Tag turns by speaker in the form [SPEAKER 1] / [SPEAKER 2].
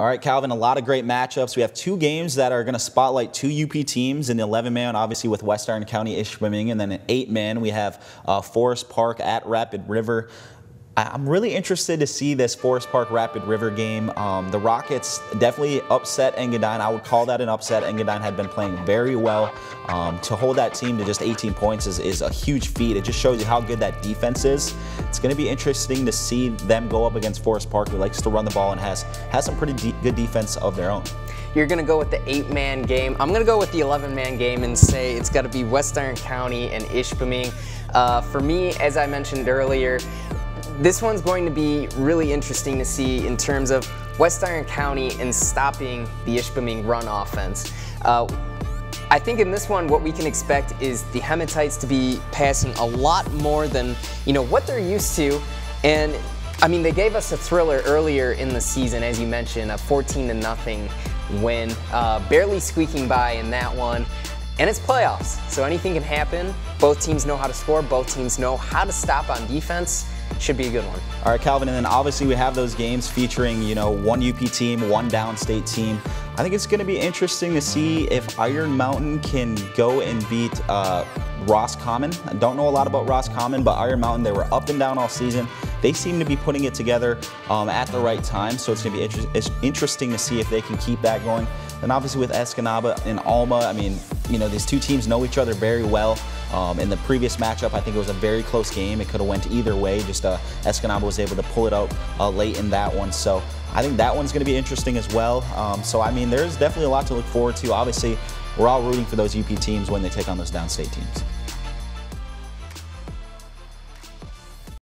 [SPEAKER 1] All right, Calvin, a lot of great matchups. We have two games that are going to spotlight two UP teams. In the 11-man, obviously with West Iron County Ishpeming, and then an 8-man, we have Forest Park at Rapid River. I'm really interested to see this Forest Park Rapid River game. The Rockets definitely upset Engadine. I would call that an upset. Engadine had been playing very well. To hold that team to just 18 points is a huge feat. It just shows you how good that defense is. It's going to be interesting to see them go up against Forest Park, who likes to run the ball and has some pretty good defense of their own.
[SPEAKER 2] You're going to go with the 8-man game. I'm going to go with the 11-man game and say it's got to be West Iron County and Ishpeming. For me, as I mentioned earlier, this one's going to be really interesting to see in terms of West Iron County and stopping the Ishpeming run offense. I think in this one, what we can expect is the Hematites to be passing a lot more than what they're used to. And I mean, they gave us a thriller earlier in the season, as you mentioned, a 14-0 win, barely squeaking by in that one. And it's playoffs, so anything can happen. Both teams know how to score. Both teams know how to stop on defense. Should be a good one.
[SPEAKER 1] All right, Calvin, and then obviously we have those games featuring, one UP team, one downstate team. I think it's going to be interesting to see if Iron Mountain can go and beat Roscommon. I don't know a lot about Roscommon, but Iron Mountain, they were up and down all season. They seem to be putting it together at the right time, so it's going to be interesting to see if they can keep that going. And obviously with Escanaba and Alma, I mean, these two teams know each other very well. In the previous matchup, I think it was a very close game. It could have went either way. Just Escanaba was able to pull it out late in that one. So I think that one's going to be interesting as well. So I mean, there's definitely a lot to look forward to. Obviously, we're all rooting for those UP teams when they take on those downstate teams.